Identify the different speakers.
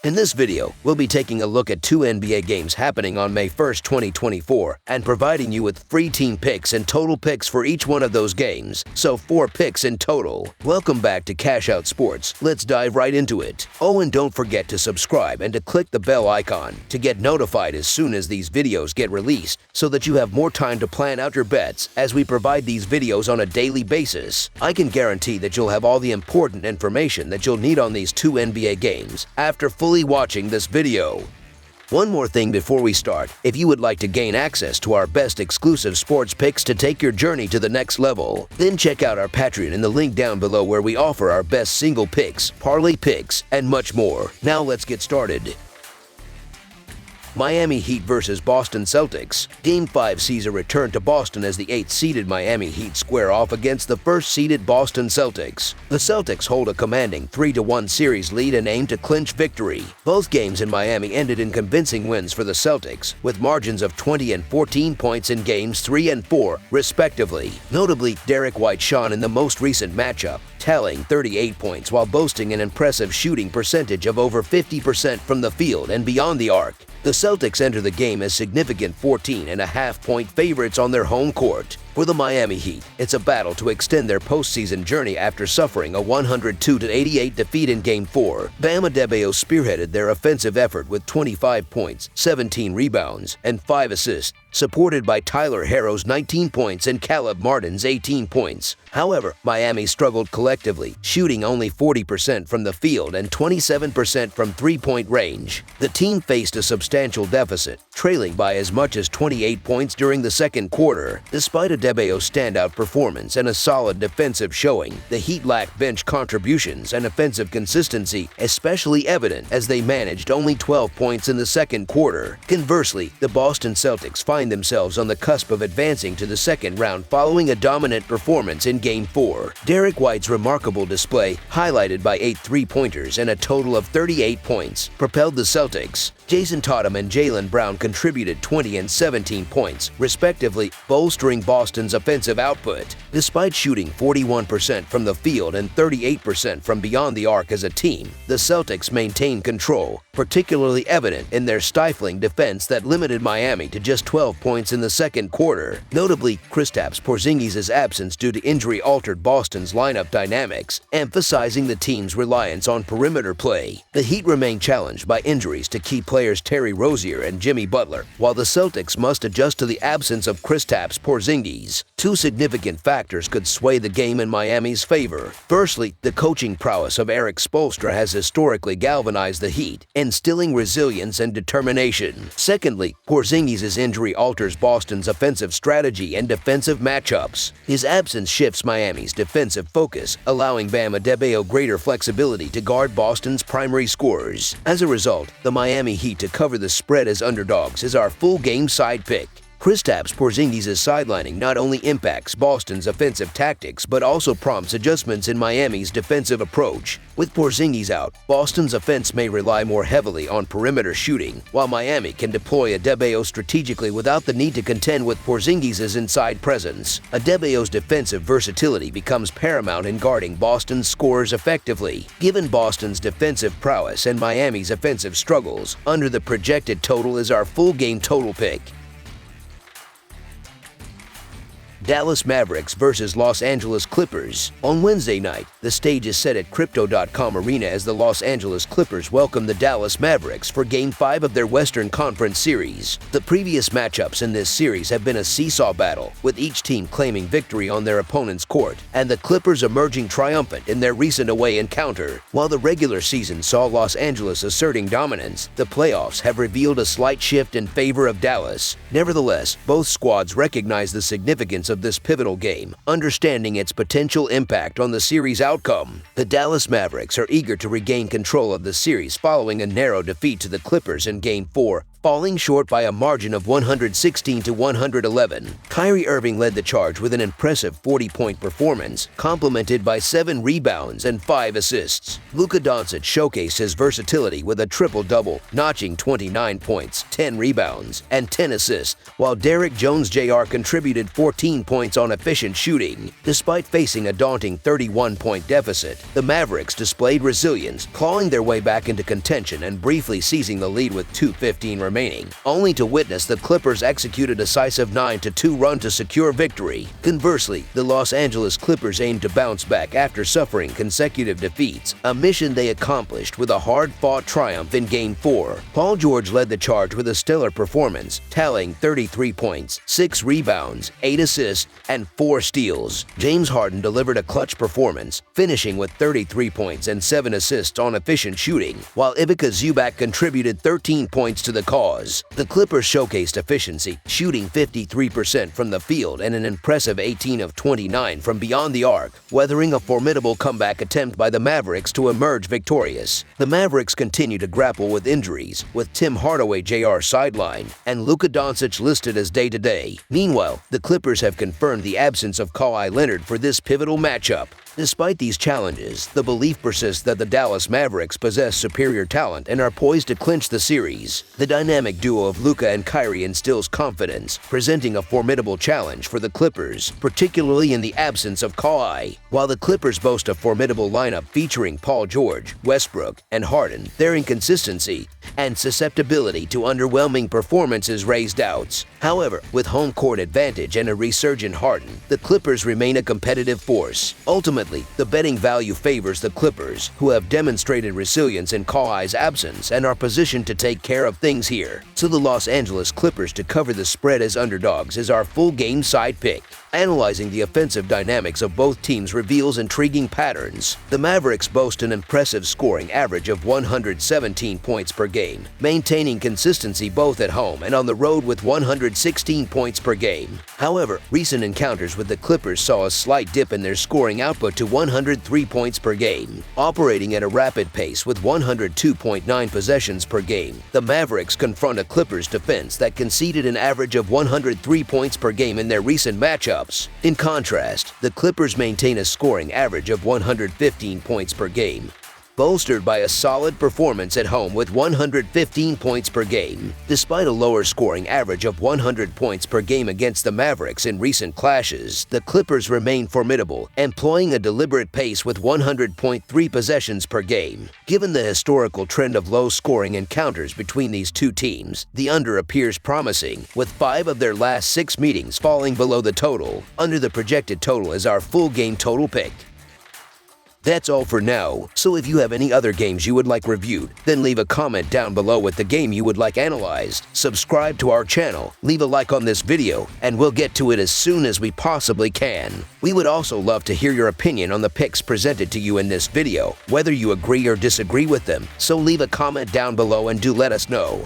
Speaker 1: In this video, we'll be taking a look at two NBA games happening on May 1st, 2024, and providing you with free team picks and total picks for each one of those games, so 4 picks in total. Welcome back to Cash Out Sports. Let's dive right into it. Oh, and don't forget to subscribe and to click the bell icon to get notified as soon as these videos get released, so that you have more time to plan out your bets as we provide these videos on a daily basis. I can guarantee that you'll have all the important information that you'll need on these two NBA games after fully watching this video. One more thing before we start: if you would like to gain access to our best exclusive sports picks to take your journey to the next level, then check out our Patreon in the link down below, where we offer our best single picks, parlay picks, and much more. Now let's get started. Miami Heat vs. Boston Celtics. Game 5 sees a return to Boston as the 8th-seeded Miami Heat square off against the 1st-seeded Boston Celtics. The Celtics hold a commanding 3-1 series lead and aim to clinch victory. Both games in Miami ended in convincing wins for the Celtics, with margins of 20 and 14 points in games 3 and 4, respectively. Notably, Derek White shone in the most recent matchup, tallying 38 points while boasting an impressive shooting percentage of over 50% from the field and beyond the arc. The Celtics enter the game as significant 14.5-point favorites on their home court. For the Miami Heat, it's a battle to extend their postseason journey after suffering a 102-88 defeat in Game 4. Bam Adebayo spearheaded their offensive effort with 25 points, 17 rebounds, and 5 assists, supported by Tyler Herro's 19 points and Caleb Martin's 18 points. However, Miami struggled collectively, shooting only 40% from the field and 27% from three-point range. The team faced a substantial deficit, trailing by as much as 28 points during the second quarter. Despite Adebayo's standout performance and a solid defensive showing, the Heat lacked bench contributions and offensive consistency, especially evident as they managed only 12 points in the second quarter. Conversely, the Boston Celtics find themselves on the cusp of advancing to the second round following a dominant performance in Game 4. Derek White's remarkable display, highlighted by 8 three-pointers and a total of 38 points, propelled the Celtics. Jason Tatum and Jaylen Brown contributed 20 and 17 points, respectively, bolstering Boston's offensive output. Despite shooting 41% from the field and 38% from beyond the arc as a team, the Celtics maintained control, particularly evident in their stifling defense that limited Miami to just 12 points in the second quarter. Notably, Kristaps Porzingis' absence due to injury altered Boston's lineup dynamics, emphasizing the team's reliance on perimeter play. The Heat remain challenged by injuries to key players Terry Rozier and Jimmy Butler, while the Celtics must adjust to the absence of Kristaps Porzingis. Two significant factors could sway the game in Miami's favor. Firstly, the coaching prowess of Erik Spoelstra has historically galvanized the Heat, instilling resilience and determination. Secondly, Porzingis' injury alters Boston's offensive strategy and defensive matchups. His absence shifts Miami's defensive focus, allowing Bam Adebayo greater flexibility to guard Boston's primary scorers. As a result, the Miami Heat to cover the spread as underdogs is our full game side pick. Kristaps Porzingis' sidelining not only impacts Boston's offensive tactics but also prompts adjustments in Miami's defensive approach. With Porzingis out, Boston's offense may rely more heavily on perimeter shooting, while Miami can deploy Adebayo strategically without the need to contend with Porzingis' inside presence. Adebayo's defensive versatility becomes paramount in guarding Boston's scorers effectively. Given Boston's defensive prowess and Miami's offensive struggles, under the projected total is our full game total pick. Dallas Mavericks vs. Los Angeles Clippers. On Wednesday night, the stage is set at Crypto.com Arena as the Los Angeles Clippers welcome the Dallas Mavericks for Game 5 of their Western Conference Series. The previous matchups in this series have been a seesaw battle, with each team claiming victory on their opponent's court, and the Clippers emerging triumphant in their recent away encounter. While the regular season saw Los Angeles asserting dominance, the playoffs have revealed a slight shift in favor of Dallas. Nevertheless, both squads recognize the significance of this pivotal game, understanding its potential impact on the series outcome. The Dallas Mavericks are eager to regain control of the series following a narrow defeat to the Clippers in Game 4, falling short by a margin of 116 to 111. Kyrie Irving led the charge with an impressive 40-point performance, complemented by 7 rebounds and 5 assists. Luka Doncic showcased his versatility with a triple-double, notching 29 points, 10 rebounds, and 10 assists, while Derrick Jones Jr. contributed 14 points on efficient shooting. Despite facing a daunting 31-point deficit, the Mavericks displayed resilience, clawing their way back into contention and briefly seizing the lead with 2:15 remaining, only to witness the Clippers execute a decisive 9-2 run to secure victory. Conversely, the Los Angeles Clippers aimed to bounce back after suffering consecutive defeats, a mission they accomplished with a hard-fought triumph in Game 4. Paul George led the charge with a stellar performance, tallying 33 points, 6 rebounds, 8 assists, and 4 steals. James Harden delivered a clutch performance, finishing with 33 points and 7 assists on efficient shooting, while Ivica Zubac contributed 13 points to the cause. The Clippers showcased efficiency, shooting 53% from the field and an impressive 18 of 29 from beyond the arc, weathering a formidable comeback attempt by the Mavericks to emerge victorious. The Mavericks continue to grapple with injuries, with Tim Hardaway Jr. sidelined and Luka Doncic listed as day-to-day. Meanwhile, the Clippers have confirmed the absence of Kawhi Leonard for this pivotal matchup. Despite these challenges, the belief persists that the Dallas Mavericks possess superior talent and are poised to clinch the series. The dynamic duo of Luka and Kyrie instills confidence, presenting a formidable challenge for the Clippers, particularly in the absence of Kawhi. While the Clippers boast a formidable lineup featuring Paul George, Westbrook, and Harden, their inconsistency and susceptibility to underwhelming performances raise doubts. However, with home court advantage and a resurgent Harden, the Clippers remain a competitive force. Ultimately, the betting value favors the Clippers, who have demonstrated resilience in Kawhi's absence and are positioned to take care of things here. So the Los Angeles Clippers to cover the spread as underdogs is our full game side pick. Analyzing the offensive dynamics of both teams reveals intriguing patterns. The Mavericks boast an impressive scoring average of 117 points per game, maintaining consistency both at home and on the road with 116 points per game. However, recent encounters with the Clippers saw a slight dip in their scoring output to 103 points per game. Operating at a rapid pace with 102.9 possessions per game, the Mavericks confront a Clippers defense that conceded an average of 103 points per game in their recent matchups. In contrast, the Clippers maintain a scoring average of 115 points per game, bolstered by a solid performance at home with 115 points per game. Despite a lower scoring average of 100 points per game against the Mavericks in recent clashes, the Clippers remain formidable, employing a deliberate pace with 100.3 possessions per game. Given the historical trend of low-scoring encounters between these two teams, the under appears promising, with 5 of their last 6 meetings falling below the total. Under the projected total is our full game total pick. That's all for now, so if you have any other games you would like reviewed, then leave a comment down below with the game you would like analyzed. Subscribe to our channel, leave a like on this video, and we'll get to it as soon as we possibly can. We would also love to hear your opinion on the picks presented to you in this video, whether you agree or disagree with them, so leave a comment down below and do let us know.